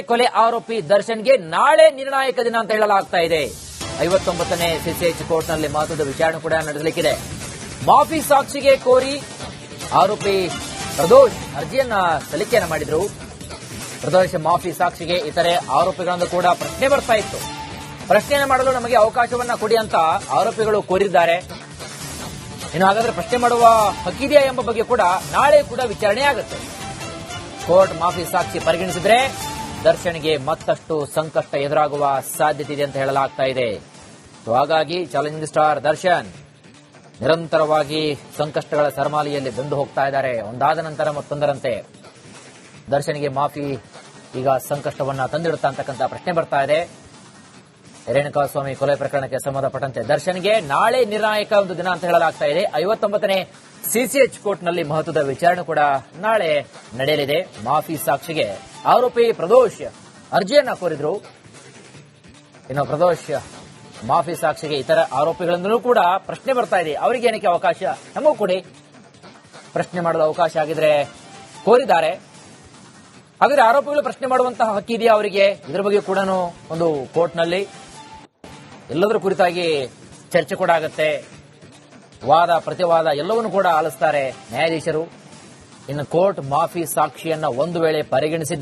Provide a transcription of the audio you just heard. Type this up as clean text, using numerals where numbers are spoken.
ಕೊಲೆ ಆರೋಪಿ ದರ್ಶನ್ಗೆ ನಾಳೆ ನಿರ್ಣಾಯಕ ದಿನ ಅಂತ ಹೇಳಲಾಗ್ತಾ ಇದೆ. 59ನೇ ಸಿಸಿಎಚ್ ಕೋರ್ಟ್ನಲ್ಲಿ ಮಹತ್ವದ ವಿಚಾರಣೆ ಕೂಡ ನಡೆಸಲಿಕ್ಕಿದೆ. ಮಾಫಿ ಸಾಕ್ಷಿಗೆ ಕೋರಿ ಆರೋಪಿ ಪ್ರದೋಷ್ ಅರ್ಜಿಯನ್ನ ಸಲ್ಲಿಕೆಯನ್ನ ಮಾಡಿದ್ರು. ಪ್ರದೋಷ್ ಮಾಫಿ ಸಾಕ್ಷಿಗೆ ಇತರೆ ಆರೋಪಿಗಳನ್ನು ಕೂಡ ಪ್ರಶ್ನೆ ಬರ್ತಾ ಇತ್ತು. ಪ್ರಶ್ನೆಯನ್ನು ಮಾಡಲು ನಮಗೆ ಅವಕಾಶವನ್ನ ಕೊಡಿ ಅಂತ ಆರೋಪಿಗಳು ಕೋರಿದ್ದಾರೆ. ಇನ್ನು ಹಾಗಾದ್ರೆ ಪ್ರಶ್ನೆ ಮಾಡುವ ಹಕ್ಕಿದೆಯಾ ಎಂಬ ಬಗ್ಗೆ ಕೂಡ ನಾಳೆ ಕೂಡ ವಿಚಾರಣೆ ಆಗುತ್ತೆ. ಕೋರ್ಟ್ ಮಾಫಿ ಸಾಕ್ಷಿ ಪರಿಗಣಿಸಿದ್ರೆ ದರ್ಶನ್ಗೆ ಮತ್ತಷ್ಟು ಸಂಕಷ್ಟ ಎದುರಾಗುವ ಸಾಧ್ಯತೆ ಇದೆ ಅಂತ ಹೇಳಲಾಗ್ತಾ ಇದೆ. ಹಾಗಾಗಿ ಚಾಲೆಂಜಿಂಗ್ ಸ್ಟಾರ್ ದರ್ಶನ್ ನಿರಂತರವಾಗಿ ಸಂಕಷ್ಟಗಳ ಸರಮಾಲೆಯಲ್ಲಿ ಬೆಂದು ಹೋಗ್ತಾ ಇದ್ದಾರೆ. ಒಂದಾದ ನಂತರ ಮತ್ತೊಂದರಂತೆ ದರ್ಶನ್ಗೆ ಮಾಫಿ ಈಗ ಸಂಕಷ್ಟವನ್ನ ತಂದಿಡುತ್ತಾ ಅಂತಕ್ಕಂಥ ಪ್ರಶ್ನೆ ಬರ್ತಾ ಇದೆ. ರೇಣುಕಾಸ್ವಾಮಿ ಕೊಲೆ ಪ್ರಕರಣಕ್ಕೆ ಸಂಬಂಧಪಟ್ಟಂತೆ ದರ್ಶನ್ಗೆ ನಾಳೆ ನಿರ್ಣಾಯಕ ಒಂದು ದಿನ ಅಂತ ಹೇಳಲಾಗ್ತಾ ಇದೆ. 59ನೇ ಸಿಸಿಎಚ್ ಕೋರ್ಟ್ನಲ್ಲಿ ಮಹತ್ವದ ವಿಚಾರಣೆ ಕೂಡ ನಾಳೆ ನಡೆಯಲಿದೆ. ಮಾಫಿ ಸಾಕ್ಷಿಗೆ ಆರೋಪಿ ಪ್ರದೋಷ್ ಅರ್ಜಿಯನ್ನ ಕೋರಿದ್ರು. ಇನ್ನು ಪ್ರದೋಷ್ ಮಾಫಿ ಸಾಕ್ಷಿಗೆ ಇತರ ಆರೋಪಿಗಳಿಂದಲೂ ಕೂಡ ಪ್ರಶ್ನೆ ಬರ್ತಾ ಇದೆ. ಅವರಿಗೆ ಏನಕ್ಕೆ ಅವಕಾಶ ನಮಗೂ ಕೊಡಿ, ಪ್ರಶ್ನೆ ಮಾಡಲು ಅವಕಾಶ ಆಗಿದ್ರೆ ಕೋರಿದ್ದಾರೆ. ಹಾಗಾದ್ರೆ ಆರೋಪಿಗಳು ಪ್ರಶ್ನೆ ಮಾಡುವಂತಹ ಹಕ್ಕಿದೆಯಾ ಅವರಿಗೆ? ಇದರ ಬಗ್ಗೆ ಕೂಡ ಒಂದು ಕೋರ್ಟ್ನಲ್ಲಿ ಎಲ್ಲದರ ಕುರಿತಾಗಿ ಚರ್ಚೆ ಕೂಡ ಆಗುತ್ತೆ. ವಾದ ಪ್ರತಿವಾದ ಎಲ್ಲವನ್ನೂ ಕೂಡ ಆಲಿಸ್ತಾರೆ ನ್ಯಾಯಾಧೀಶರು. ಇನ್ನು ಕೋರ್ಟ್ ಮಾಫಿ ಸಾಕ್ಷಿಯನ್ನ ಒಂದು ವೇಳೆ ಪರಿಗಣಿಸಿದ್ದೇ